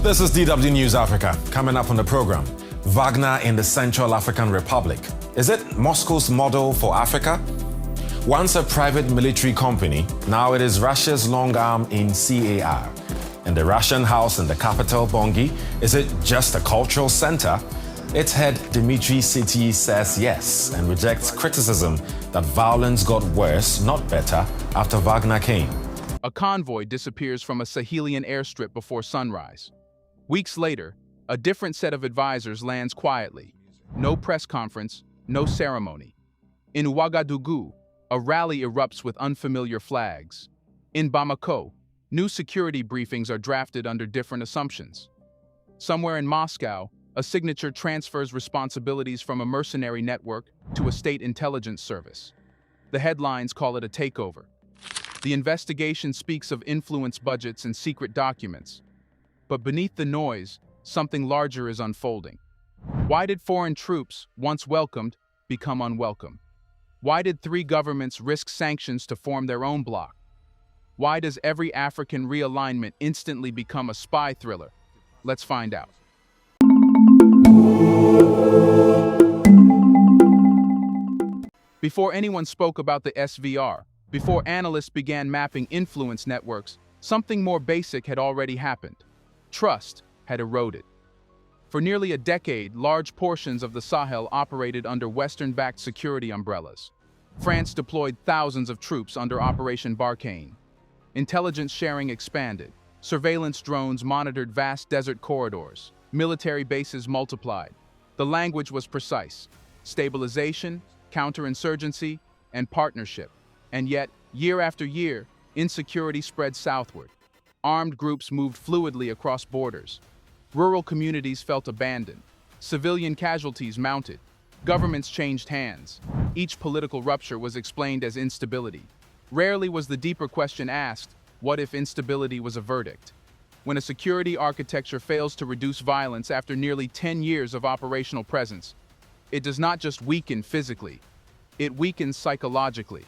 This is DW News Africa. Coming up on the program, Wagner in the Central African Republic. Is it Moscow's model for Africa? Once a private military company, now it is Russia's long arm in CAR. In the Russian house in the capital, Bongi, is it just a cultural center? Its head, Dmitry Siti, says yes and rejects criticism that violence got worse, not better, after Wagner came. A convoy disappears from a Sahelian airstrip before sunrise. Weeks later, a different set of advisors lands quietly. No press conference, no ceremony. In Ouagadougou, a rally erupts with unfamiliar flags. In Bamako, new security briefings are drafted under different assumptions. Somewhere in Moscow, a signature transfers responsibilities from a mercenary network to a state intelligence service. The headlines call it a takeover. The investigation speaks of influence budgets and secret documents. But beneath the noise, something larger is unfolding. Why did foreign troops, once welcomed, become unwelcome? Why did three governments risk sanctions to form their own bloc? Why does every African realignment instantly become a spy thriller? Let's find out. Before anyone spoke about the SVR, before analysts began mapping influence networks, something more basic had already happened. Trust had eroded. For nearly a decade, large portions of the Sahel operated under Western-backed security umbrellas. France deployed thousands of troops under Operation Barkhane. Intelligence sharing expanded. Surveillance drones monitored vast desert corridors. Military bases multiplied. The language was precise: stabilization, counterinsurgency, and partnership. And yet, year after year, insecurity spread southward. Armed groups moved fluidly across borders. Rural communities felt abandoned. Civilian casualties mounted. Governments changed hands. Each political rupture was explained as instability. Rarely was the deeper question asked, what if instability was a verdict? When a security architecture fails to reduce violence after nearly 10 years of operational presence, it does not just weaken physically, it weakens psychologically.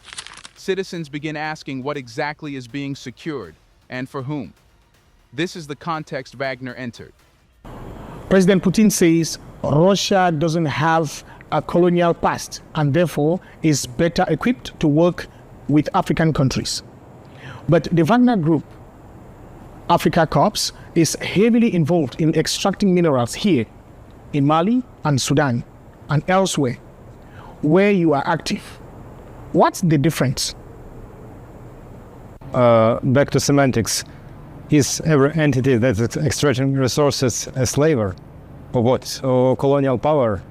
Citizens begin asking what exactly is being secured and for whom. This is the context Wagner entered. President Putin says Russia doesn't have a colonial past and therefore is better equipped to work with African countries. But the Wagner Group, Africa Corps, is heavily involved in extracting minerals here in Mali and Sudan and elsewhere where you are active. What's the difference? Back to semantics. Is every entity that's extracting resources a slaver? Or what? Or colonial power?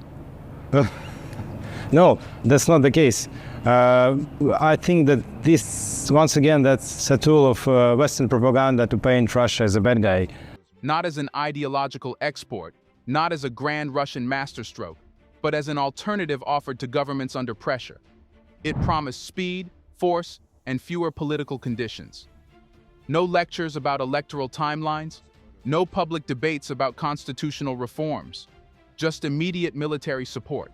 No, that's not the case. I think that this, once again, that's a tool of Western propaganda to paint Russia as a bad guy. Not as an ideological export, not as a grand Russian masterstroke, but as an alternative offered to governments under pressure. It promised speed, force, and fewer political conditions. No lectures about electoral timelines, no public debates about constitutional reforms, just immediate military support.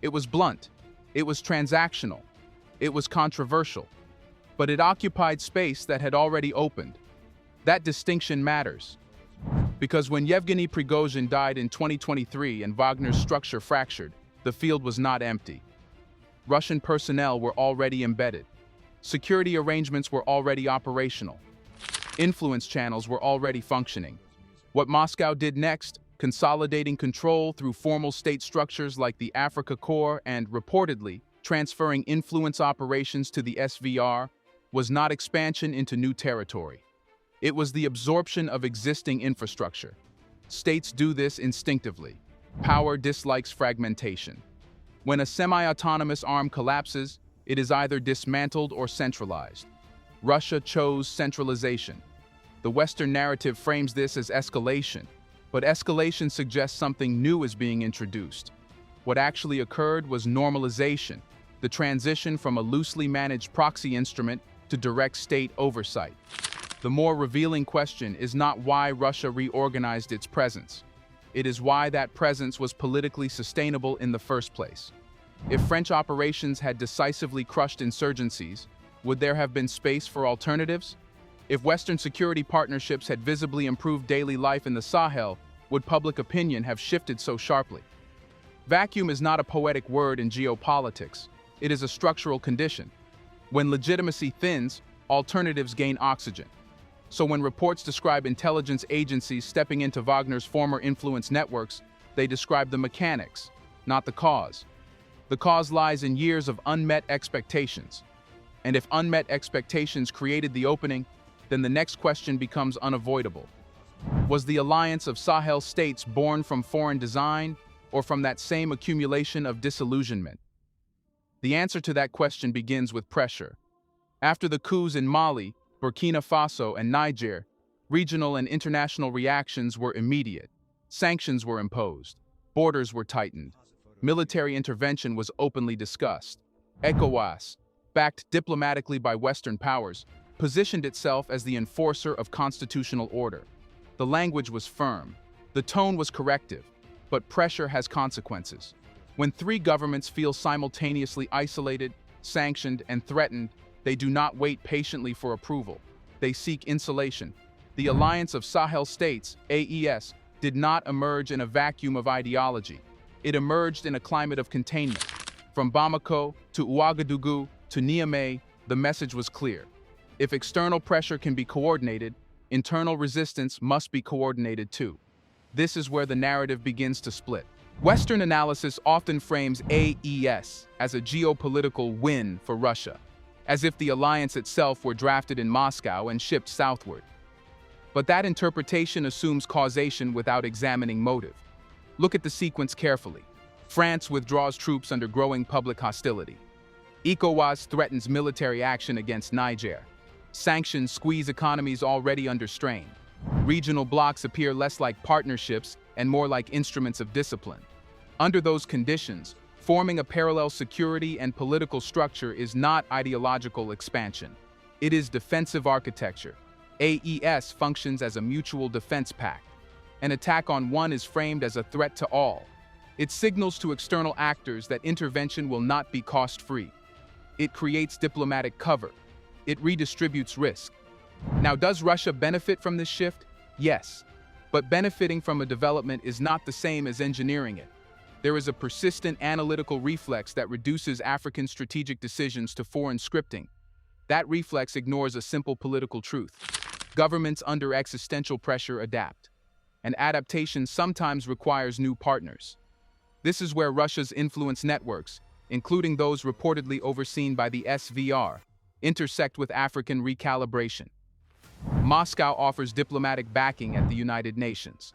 It was blunt, it was transactional, it was controversial, but it occupied space that had already opened. That distinction matters, because when Yevgeny Prigozhin died in 2023 and Wagner's structure fractured, the field was not empty. Russian personnel were already embedded. Security arrangements were already operational. Influence channels were already functioning. What Moscow did next, consolidating control through formal state structures like the Africa Corps and, reportedly, transferring influence operations to the SVR, was not expansion into new territory. It was the absorption of existing infrastructure. States do this instinctively. Power dislikes fragmentation. When a semi-autonomous arm collapses, it is either dismantled or centralized. Russia chose centralization. The Western narrative frames this as escalation, but escalation suggests something new is being introduced. What actually occurred was normalization, the transition from a loosely managed proxy instrument to direct state oversight. The more revealing question is not why Russia reorganized its presence. It is why that presence was politically sustainable in the first place. If French operations had decisively crushed insurgencies, would there have been space for alternatives? If Western security partnerships had visibly improved daily life in the Sahel, would public opinion have shifted so sharply? Vacuum is not a poetic word in geopolitics. It is a structural condition. When legitimacy thins, alternatives gain oxygen. So when reports describe intelligence agencies stepping into Wagner's former influence networks, they describe the mechanics, not the cause. The cause lies in years of unmet expectations. And if unmet expectations created the opening, then the next question becomes unavoidable. Was the alliance of Sahel states born from foreign design or from that same accumulation of disillusionment? The answer to that question begins with pressure. After the coups in Mali, Burkina Faso, and Niger, regional and international reactions were immediate. Sanctions were imposed. Borders were tightened. Military intervention was openly discussed. ECOWAS, backed diplomatically by Western powers, positioned itself as the enforcer of constitutional order. The language was firm. The tone was corrective. But pressure has consequences. When three governments feel simultaneously isolated, sanctioned, and threatened, they do not wait patiently for approval. They seek insulation. The Alliance of Sahel States, AES, did not emerge in a vacuum of ideology. It emerged in a climate of containment. From Bamako to Ouagadougou to Niamey, the message was clear. If external pressure can be coordinated, internal resistance must be coordinated too. This is where the narrative begins to split. Western analysis often frames AES as a geopolitical win for Russia, as if the alliance itself were drafted in Moscow and shipped southward. But that interpretation assumes causation without examining motive. Look at the sequence carefully. France withdraws troops under growing public hostility. ECOWAS threatens military action against Niger. Sanctions squeeze economies already under strain. Regional blocs appear less like partnerships and more like instruments of discipline. Under those conditions, forming a parallel security and political structure is not ideological expansion. It is defensive architecture. AES functions as a mutual defense pact. An attack on one is framed as a threat to all. It signals to external actors that intervention will not be cost-free. It creates diplomatic cover. It redistributes risk. Now, does Russia benefit from this shift? Yes. But benefiting from a development is not the same as engineering it. There is a persistent analytical reflex that reduces African strategic decisions to foreign scripting. That reflex ignores a simple political truth. Governments under existential pressure adapt. And adaptation sometimes requires new partners. This is where Russia's influence networks, including those reportedly overseen by the SVR, intersect with African recalibration. Moscow offers diplomatic backing at the United Nations.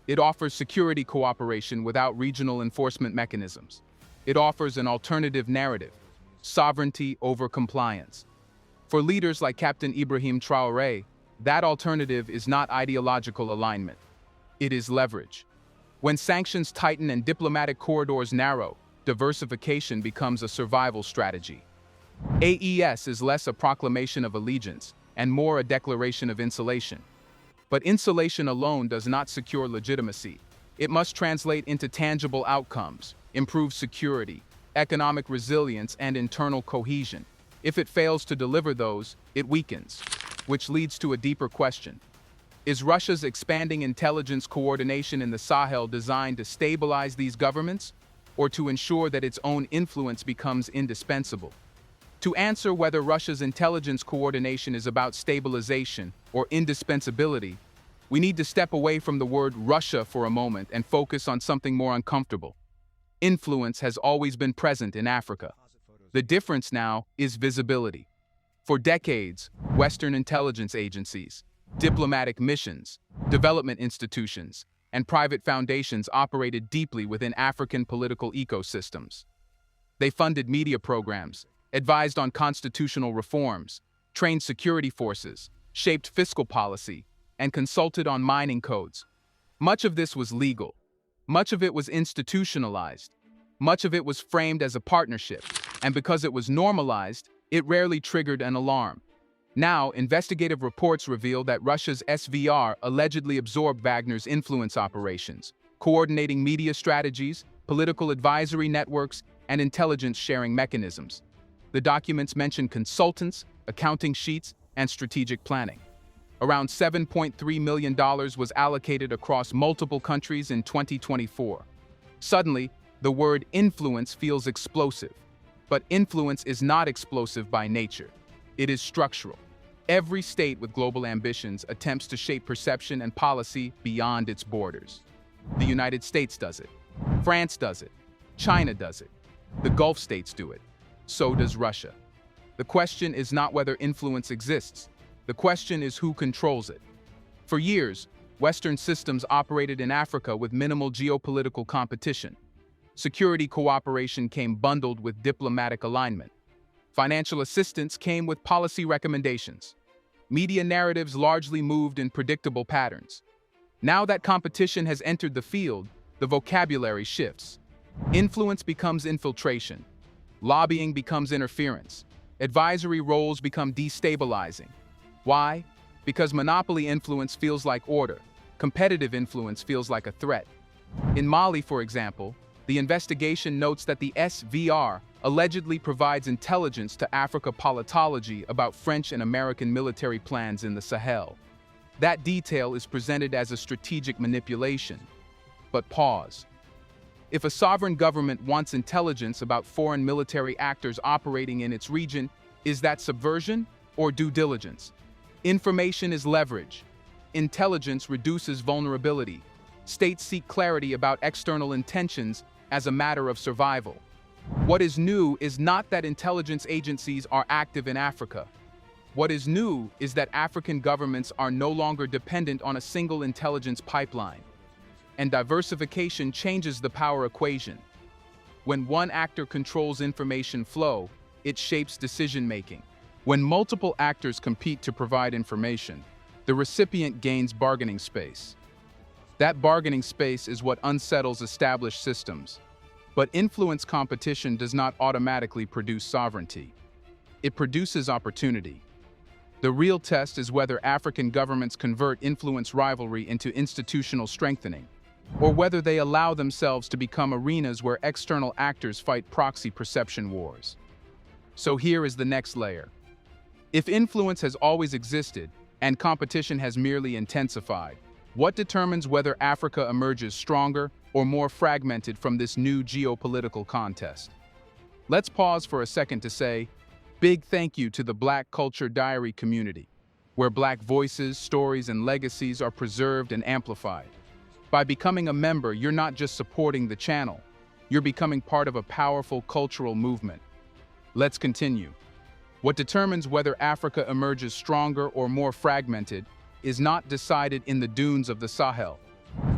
It offers security cooperation without regional enforcement mechanisms. It offers an alternative narrative, sovereignty over compliance. For leaders like Captain Ibrahim Traoré, that alternative is not ideological alignment. It is leverage. When sanctions tighten and diplomatic corridors narrow, diversification becomes a survival strategy. AES is less a proclamation of allegiance and more a declaration of insulation. But insulation alone does not secure legitimacy. It must translate into tangible outcomes, improve security, economic resilience, and internal cohesion. If it fails to deliver those, it weakens, which leads to a deeper question. Is Russia's expanding intelligence coordination in the Sahel designed to stabilize these governments, or to ensure that its own influence becomes indispensable? To answer whether Russia's intelligence coordination is about stabilization or indispensability, we need to step away from the word Russia for a moment and focus on something more uncomfortable. Influence has always been present in Africa. The difference now is visibility. For decades, Western intelligence agencies, diplomatic missions, development institutions, and private foundations operated deeply within African political ecosystems. They funded media programs, advised on constitutional reforms, trained security forces, shaped fiscal policy, and consulted on mining codes. Much of this was legal. Much of it was institutionalized. Much of it was framed as a partnership, and because it was normalized, it rarely triggered an alarm. Now, investigative reports reveal that Russia's SVR allegedly absorbed Wagner's influence operations, coordinating media strategies, political advisory networks, and intelligence sharing mechanisms. The documents mention consultants, accounting sheets, and strategic planning. Around $7.3 million was allocated across multiple countries in 2024. Suddenly, the word influence feels explosive. But influence is not explosive by nature. It is structural. Every state with global ambitions attempts to shape perception and policy beyond its borders. The United States does it. France does it. China does it. The Gulf states do it. So does Russia. The question is not whether influence exists. The question is who controls it. For years, Western systems operated in Africa with minimal geopolitical competition. Security cooperation came bundled with diplomatic alignment. Financial assistance came with policy recommendations. Media narratives largely moved in predictable patterns. Now that competition has entered the field, the vocabulary shifts. Influence becomes infiltration. Lobbying becomes interference. Advisory roles become destabilizing. Why? Because monopoly influence feels like order. Competitive influence feels like a threat. In Mali, for example, the investigation notes that the SVR allegedly provides intelligence to Africa politology about French and American military plans in the Sahel. That detail is presented as a strategic manipulation. But pause. If a sovereign government wants intelligence about foreign military actors operating in its region, is that subversion or due diligence? Information is leverage. Intelligence reduces vulnerability. States seek clarity about external intentions as a matter of survival. What is new is not that intelligence agencies are active in Africa. What is new is that African governments are no longer dependent on a single intelligence pipeline. And diversification changes the power equation. When one actor controls information flow, it shapes decision-making. When multiple actors compete to provide information, the recipient gains bargaining space. That bargaining space is what unsettles established systems. But influence competition does not automatically produce sovereignty. It produces opportunity. The real test is whether African governments convert influence rivalry into institutional strengthening, or whether they allow themselves to become arenas where external actors fight proxy perception wars. So here is the next layer. If influence has always existed, and competition has merely intensified, what determines whether Africa emerges stronger or more fragmented from this new geopolitical contest? Let's pause for a second to say, big thank you to the Black Culture Diary community, where Black voices, stories, and legacies are preserved and amplified. By becoming a member, you're not just supporting the channel, you're becoming part of a powerful cultural movement. Let's continue. What determines whether Africa emerges stronger or more fragmented is not decided in the dunes of the Sahel.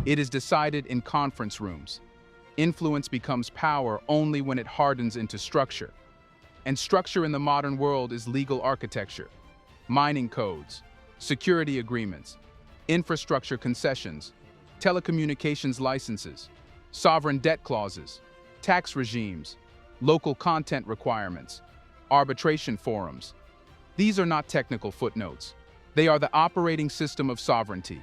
It is decided in conference rooms. Influence becomes power only when it hardens into structure. And structure in the modern world is legal architecture, mining codes, security agreements, infrastructure concessions, telecommunications licenses, sovereign debt clauses, tax regimes, local content requirements, arbitration forums. These are not technical footnotes. They are the operating system of sovereignty.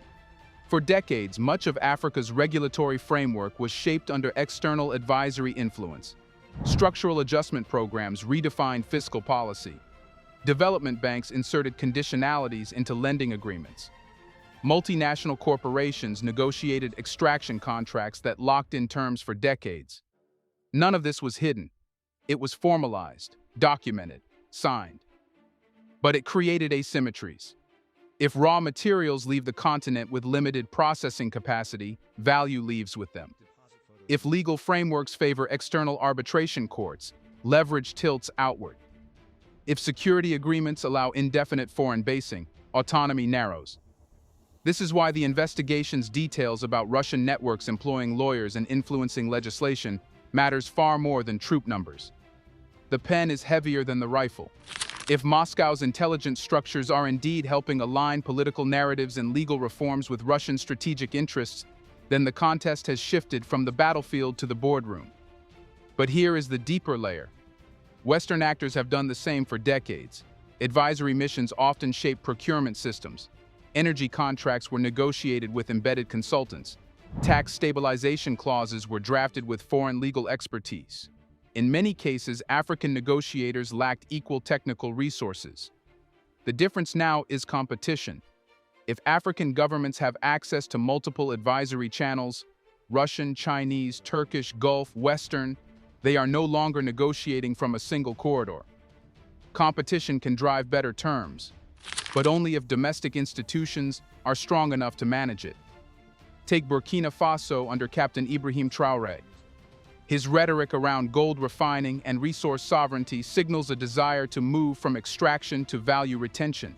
For decades, much of Africa's regulatory framework was shaped under external advisory influence. Structural adjustment programs redefined fiscal policy. Development banks inserted conditionalities into lending agreements. Multinational corporations negotiated extraction contracts that locked in terms for decades. None of this was hidden. It was formalized, documented, signed. But it created asymmetries. If raw materials leave the continent with limited processing capacity, value leaves with them. If legal frameworks favor external arbitration courts, leverage tilts outward. If security agreements allow indefinite foreign basing, autonomy narrows. This is why the investigation's details about Russian networks employing lawyers and influencing legislation matters far more than troop numbers. The pen is heavier than the rifle. If Moscow's intelligence structures are indeed helping align political narratives and legal reforms with Russian strategic interests, then the contest has shifted from the battlefield to the boardroom. But here is the deeper layer. Western actors have done the same for decades. Advisory missions often shape procurement systems. Energy contracts were negotiated with embedded consultants. Tax stabilization clauses were drafted with foreign legal expertise. In many cases, African negotiators lacked equal technical resources. The difference now is competition. If African governments have access to multiple advisory channels, Russian, Chinese, Turkish, Gulf, Western, they are no longer negotiating from a single corridor. Competition can drive better terms, but only if domestic institutions are strong enough to manage it. Take Burkina Faso under Captain Ibrahim Traoré. His rhetoric around gold refining and resource sovereignty signals a desire to move from extraction to value retention.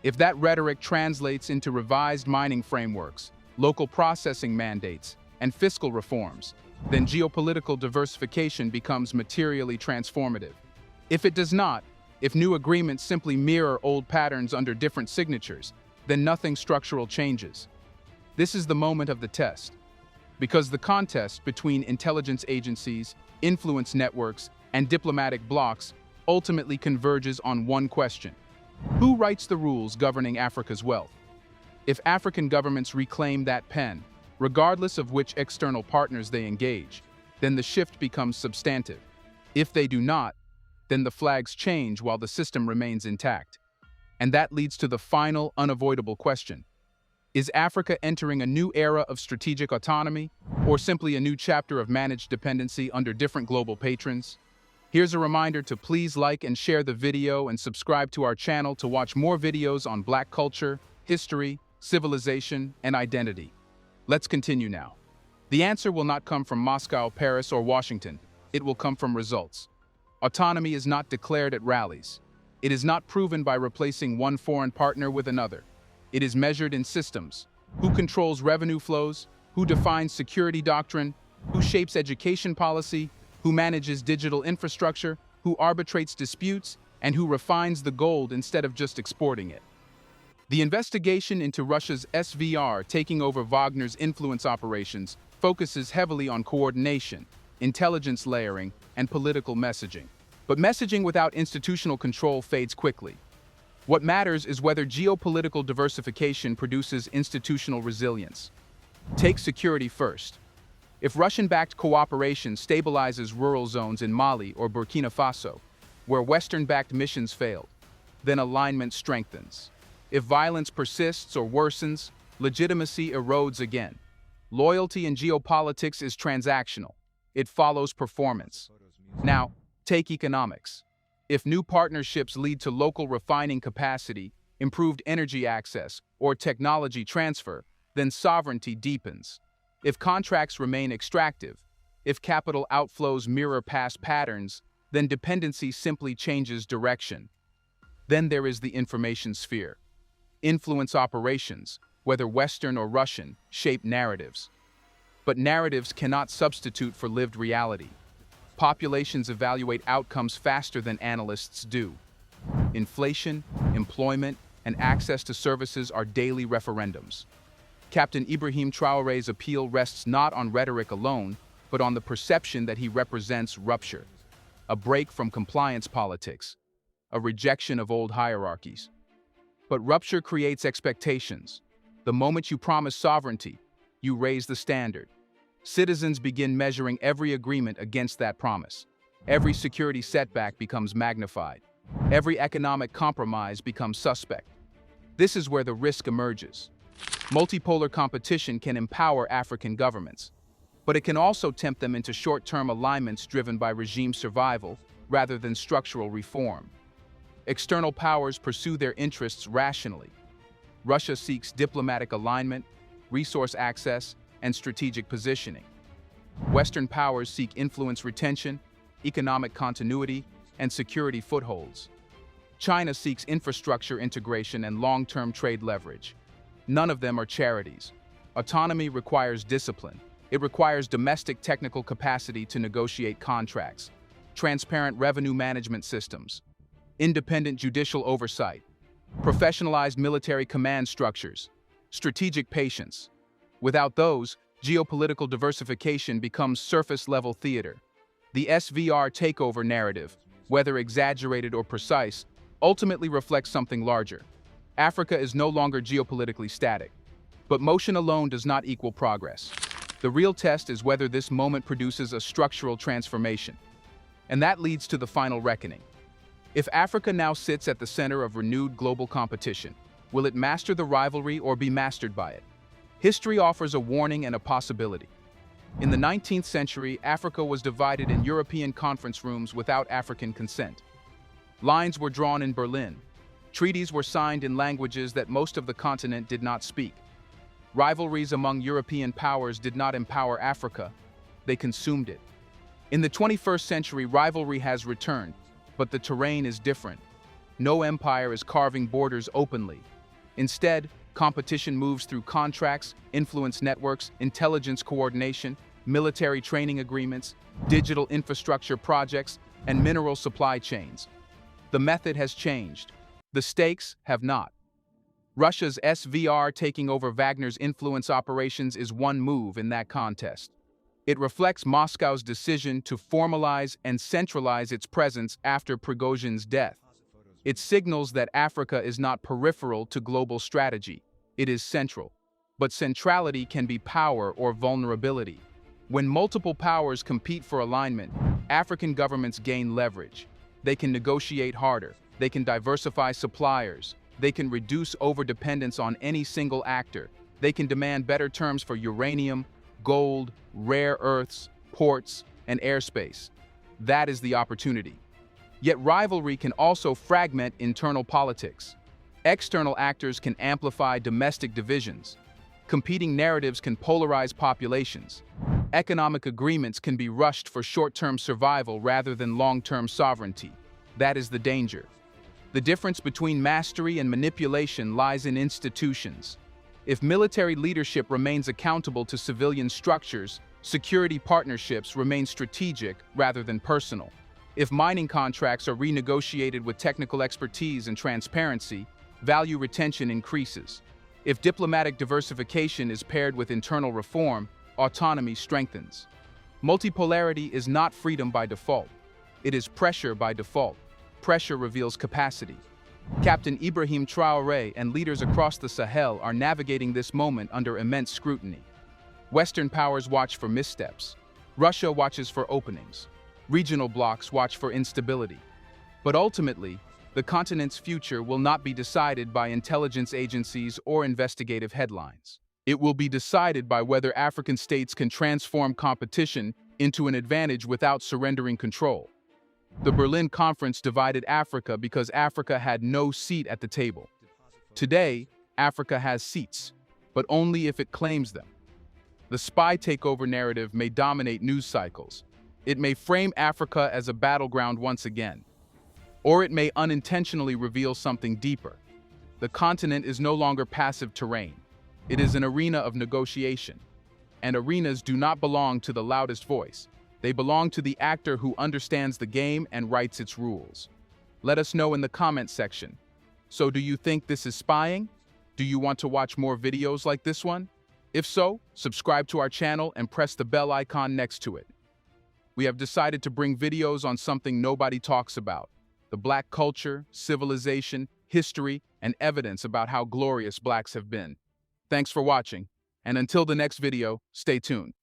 If that rhetoric translates into revised mining frameworks, local processing mandates, and fiscal reforms, then geopolitical diversification becomes materially transformative. If it does not, if new agreements simply mirror old patterns under different signatures, then nothing structural changes. This is the moment of the test, because the contest between intelligence agencies, influence networks, and diplomatic blocs ultimately converges on one question: who writes the rules governing Africa's wealth? If African governments reclaim that pen, regardless of which external partners they engage, then the shift becomes substantive. If they do not, then the flags change while the system remains intact. And that leads to the final, unavoidable question: is Africa entering a new era of strategic autonomy, or simply a new chapter of managed dependency under different global patrons? Here's a reminder to please like and share the video and subscribe to our channel to watch more videos on Black culture, history, civilization, and identity. Let's continue now. The answer will not come from Moscow, Paris, or Washington. It will come from results. Autonomy is not declared at rallies. It is not proven by replacing one foreign partner with another. It is measured in systems. Who controls revenue flows? Who defines security doctrine? Who shapes education policy? Who manages digital infrastructure? Who arbitrates disputes? And who refines the gold instead of just exporting it? The investigation into Russia's SVR taking over Wagner's influence operations focuses heavily on coordination, intelligence layering, and political messaging. But messaging without institutional control fades quickly. What matters is whether geopolitical diversification produces institutional resilience. Take security first. If Russian-backed cooperation stabilizes rural zones in Mali or Burkina Faso, where Western-backed missions failed, then alignment strengthens. If violence persists or worsens, legitimacy erodes again. Loyalty in geopolitics is transactional. It follows performance. Now, take economics. If new partnerships lead to local refining capacity, improved energy access, or technology transfer, then sovereignty deepens. If contracts remain extractive, if capital outflows mirror past patterns, then dependency simply changes direction. Then there is the information sphere. Influence operations, whether Western or Russian, shape narratives. But narratives cannot substitute for lived reality. Populations evaluate outcomes faster than analysts do. Inflation, employment, and access to services are daily referendums. Captain Ibrahim Traoré's appeal rests not on rhetoric alone, but on the perception that he represents rupture, a break from compliance politics, a rejection of old hierarchies. But rupture creates expectations. The moment you promise sovereignty, you raise the standard. Citizens begin measuring every agreement against that promise. Every security setback becomes magnified. Every economic compromise becomes suspect. This is where the risk emerges. Multipolar competition can empower African governments, but it can also tempt them into short-term alignments driven by regime survival rather than structural reform. External powers pursue their interests rationally. Russia seeks diplomatic alignment, resource access, and strategic positioning. Western powers seek influence retention, economic continuity, and security footholds. China seeks infrastructure integration and long-term trade leverage. None of them are charities. Autonomy requires discipline. It requires domestic technical capacity to negotiate contracts, transparent revenue management systems, independent judicial oversight, professionalized military command structures, strategic patience. Without those, geopolitical diversification becomes surface-level theater. The SVR takeover narrative, whether exaggerated or precise, ultimately reflects something larger. Africa is no longer geopolitically static, but motion alone does not equal progress. The real test is whether this moment produces a structural transformation. And that leads to the final reckoning. If Africa now sits at the center of renewed global competition, Will it master the rivalry or be mastered by it? History offers a warning and a possibility. In the 19th century, Africa was divided in European conference rooms without African consent. Lines were drawn in Berlin. Treaties were signed in languages that most of the continent did not speak. Rivalries among European powers did not empower Africa, they consumed it. In the 21st century, rivalry has returned, but the terrain is different. No empire is carving borders openly. Instead, competition moves through contracts, influence networks, intelligence coordination, military training agreements, digital infrastructure projects, and mineral supply chains. The method has changed. The stakes have not. Russia's SVR taking over Wagner's influence operations is one move in that contest. It reflects Moscow's decision to formalize and centralize its presence after Prigozhin's death. It signals that Africa is not peripheral to global strategy. It is central. But centrality can be power or vulnerability. When multiple powers compete for alignment, African governments gain leverage. They can negotiate harder. They can diversify suppliers. They can reduce overdependence on any single actor. They can demand better terms for uranium, gold, rare earths, ports, and airspace. That is the opportunity. Yet rivalry can also fragment internal politics. External actors can amplify domestic divisions. Competing narratives can polarize populations. Economic agreements can be rushed for short-term survival rather than long-term sovereignty. That is the danger. The difference between mastery and manipulation lies in institutions. If military leadership remains accountable to civilian structures, security partnerships remain strategic rather than personal. If mining contracts are renegotiated with technical expertise and transparency, value retention increases. If diplomatic diversification is paired with internal reform, autonomy strengthens. Multipolarity is not freedom by default. It is pressure by default. Pressure reveals capacity. Captain Ibrahim Traoré and leaders across the Sahel are navigating this moment under immense scrutiny. Western powers watch for missteps. Russia watches for openings. Regional blocs watch for instability. But ultimately, the continent's future will not be decided by intelligence agencies or investigative headlines. It will be decided by whether African states can transform competition into an advantage without surrendering control. The Berlin Conference divided Africa because Africa had no seat at the table. Today, Africa has seats, but only if it claims them. The spy takeover narrative may dominate news cycles. It may frame Africa as a battleground once again. Or it may unintentionally reveal something deeper. The continent is no longer passive terrain. It is an arena of negotiation. And arenas do not belong to the loudest voice. They belong to the actor who understands the game and writes its rules. Let us know in the comment section. So do you think this is spying? Do you want to watch more videos like this one? If so, subscribe to our channel and press the bell icon next to it. We have decided to bring videos on something nobody talks about: the Black culture, civilization, history, and evidence about how glorious Blacks have been. Thanks for watching, and until the next video, stay tuned.